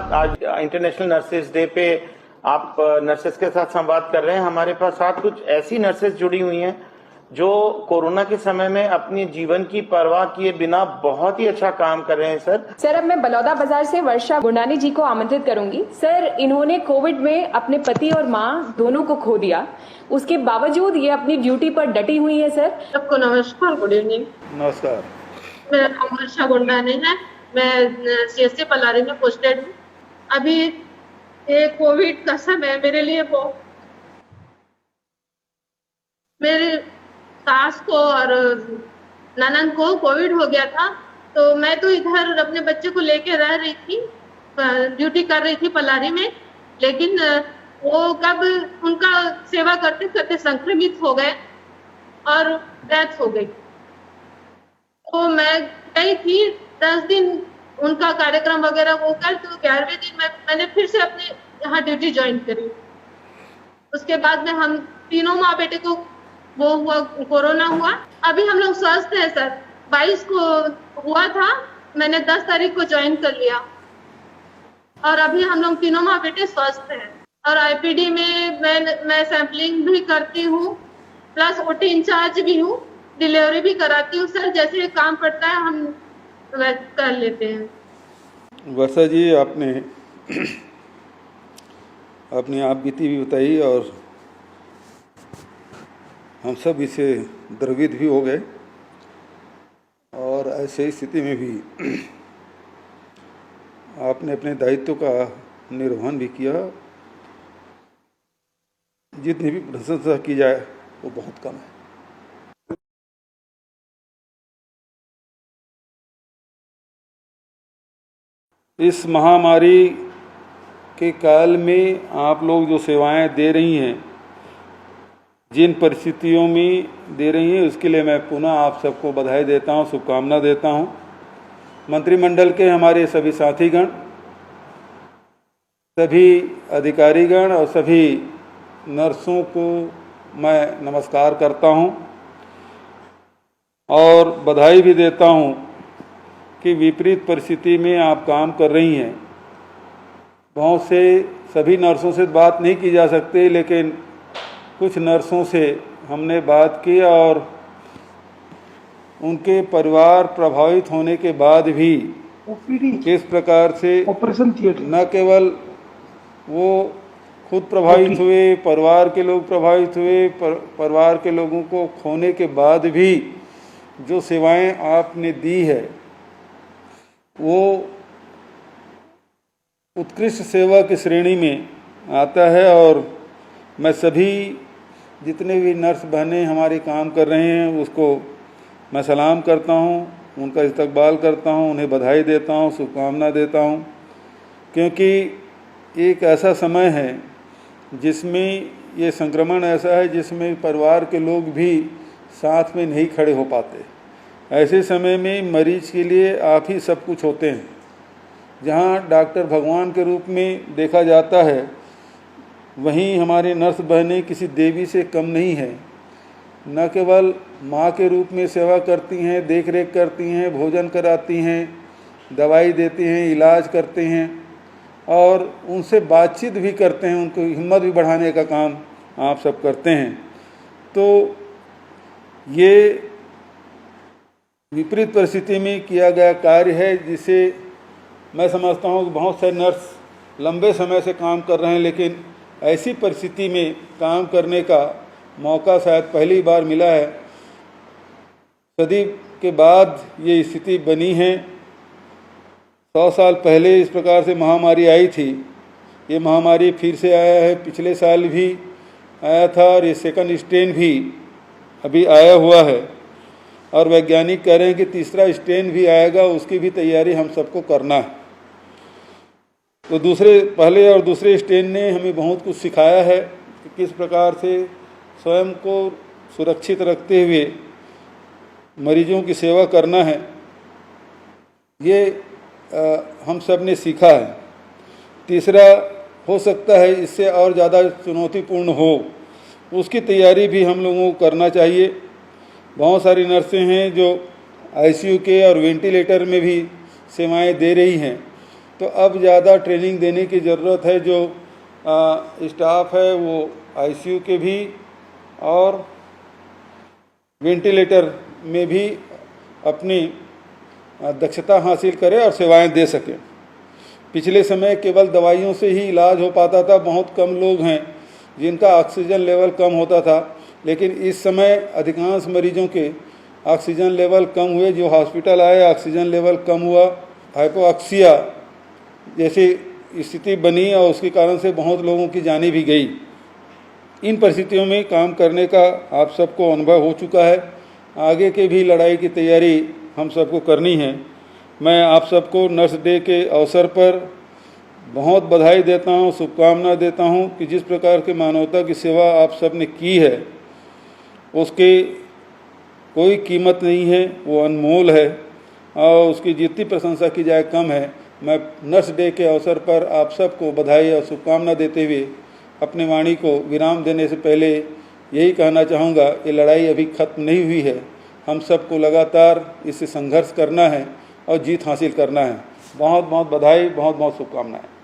आज international nurses day पे आप नर्सेज के साथ संवाद कर रहे हैं। हमारे पास साथ कुछ ऐसी नर्सेज जुड़ी हुई हैं जो कोरोना के समय में अपने जीवन की परवाह किए बिना बहुत ही अच्छा काम कर रहे हैं। सर अब मैं बलौदा बाजार से वर्षा गुंडानी जी को आमंत्रित करूंगी। सर, इन्होंने कोविड में अपने पति और मां दोनों को खो दिया, उसके बावजूद ये अपनी ड्यूटी पर डटी हुई है। सर सबको नमस्कार, गुड इवनिंग। नमस्कार। मेरा नाम वर्षा गुंडानी है, मैं सीएससी पलारी में पोस्टेड हूँ। अभी ये कोविड का समय मेरे लिए मेरे सास को और ननद को कोविड हो गया था, तो मैं तो इधर अपने बच्चे को लेके रह रही थी, ड्यूटी कर रही थी पलारी में। लेकिन वो कब उनका सेवा करते करते संक्रमित हो गए और डेथ हो गई। तो मैं गई थी 10 दिन उनका कार्यक्रम वगैरह वो कर, तो 11वें दिन मैंने फिर से अपने यहाँ ड्यूटी ज्वाइन करी। उसके बाद में हम तीनों माँ बेटे को वो हुआ, कोरोना हुआ। अभी हम लोग स्वस्थ हैं सर। 22 को हुआ था, मैंने 10 तारीख को ज्वाइन कर लिया और अभी हम लोग तीनों माँ बेटे स्वस्थ हैं। और आईपीडी में मैं सैंपलिंग भी करती हूँ, प्लस ओटी इंचार्ज भी हूँ, डिलीवरी भी कराती हूँ। सर, जैसे काम पड़ता है हम कर लेते हैं। वर्षा जी, आपने अपनी आप बीती भी बताई और हम सब इसे द्रवित भी हो गए। और ऐसे स्थिति में भी आपने अपने दायित्व का निर्वहन भी किया। जितनी भी प्रशंसा की जाए वो बहुत कम है। इस महामारी के काल में आप लोग जो सेवाएं दे रही हैं, जिन परिस्थितियों में दे रही हैं, उसके लिए मैं पुनः आप सबको बधाई देता हूं, शुभकामना देता हूं। मंत्रिमंडल के हमारे सभी साथीगण, सभी अधिकारीगण और सभी नर्सों को मैं नमस्कार करता हूं और बधाई भी देता हूं कि विपरीत परिस्थिति में आप काम कर रही हैं। बहुत से सभी नर्सों से बात नहीं की जा सकती, लेकिन कुछ नर्सों से हमने बात की और उनके परिवार प्रभावित होने के बाद भी किस प्रकार से ऑपरेशन थिएटर न केवल वो खुद प्रभावित हुए, परिवार के लोग प्रभावित हुए, परिवार के लोगों को खोने के बाद भी जो सेवाएं आपने दी है वो उत्कृष्ट सेवा की श्रेणी में आता है। और मैं सभी जितने भी नर्स बहनें हमारे काम कर रहे हैं उसको मैं सलाम करता हूं, उनका इस्तकबाल करता हूं, उन्हें बधाई देता हूं, शुभकामना देता हूं, क्योंकि एक ऐसा समय है जिसमें ये संक्रमण ऐसा है जिसमें परिवार के लोग भी साथ में नहीं खड़े हो पाते। ऐसे समय में मरीज के लिए आप ही सब कुछ होते हैं। जहां डॉक्टर भगवान के रूप में देखा जाता है, वहीं हमारे नर्स बहनें किसी देवी से कम नहीं है। न केवल माँ के रूप में सेवा करती हैं, देख रेख करती हैं, भोजन कराती हैं, दवाई देती हैं, इलाज करते हैं और उनसे बातचीत भी करते हैं, उनको हिम्मत भी बढ़ाने का काम आप सब करते हैं। तो ये विपरीत परिस्थिति में किया गया कार्य है, जिसे मैं समझता हूँ कि बहुत से नर्स लंबे समय से काम कर रहे हैं, लेकिन ऐसी परिस्थिति में काम करने का मौका शायद पहली बार मिला है। सदी के बाद ये स्थिति बनी है। 100 साल पहले इस प्रकार से महामारी आई थी। ये महामारी फिर से आया है, पिछले साल भी आया था और ये सेकंड स्ट्रेन भी अभी आया हुआ है और वैज्ञानिक कह रहे हैं कि तीसरा स्ट्रेन भी आएगा, उसकी भी तैयारी हम सबको करना है। तो पहले और दूसरे स्ट्रेन ने हमें बहुत कुछ सिखाया है कि किस प्रकार से स्वयं को सुरक्षित रखते हुए मरीजों की सेवा करना है। ये हम सब ने सीखा है। तीसरा हो सकता है इससे और ज़्यादा चुनौतीपूर्ण हो, उसकी तैयारी भी हम लोगों को करना चाहिए। बहुत सारी नर्सें हैं जो आईसीयू के और वेंटिलेटर में भी सेवाएं दे रही हैं। तो अब ज़्यादा ट्रेनिंग देने की ज़रूरत है। जो स्टाफ है वो आईसीयू के भी और वेंटिलेटर में भी अपनी दक्षता हासिल करे और सेवाएं दे सके। पिछले समय केवल दवाइयों से ही इलाज हो पाता था। बहुत कम लोग हैं जिनका ऑक्सीजन लेवल कम होता था, लेकिन इस समय अधिकांश मरीजों के ऑक्सीजन लेवल कम हुए। जो हॉस्पिटल आए ऑक्सीजन लेवल कम हुआ, हाइपोक्सिया जैसी स्थिति बनी और उसके कारण से बहुत लोगों की जानें भी गई। इन परिस्थितियों में काम करने का आप सबको अनुभव हो चुका है। आगे के भी लड़ाई की तैयारी हम सबको करनी है। मैं आप सबको नर्स डे के अवसर पर बहुत बधाई देता हूं, शुभकामना देता हूं कि जिस प्रकार के मानवता की सेवा आप सब ने की है उसकी कोई कीमत नहीं है, वो अनमोल है और उसकी जितनी प्रशंसा की जाए कम है। मैं नर्स डे के अवसर पर आप सबको बधाई और शुभकामना देते हुए अपनी वाणी को विराम देने से पहले यही कहना चाहूँगा, ये लड़ाई अभी खत्म नहीं हुई है। हम सबको लगातार इससे संघर्ष करना है और जीत हासिल करना है। बहुत बहुत बधाई, बहुत बहुत शुभकामनाएं।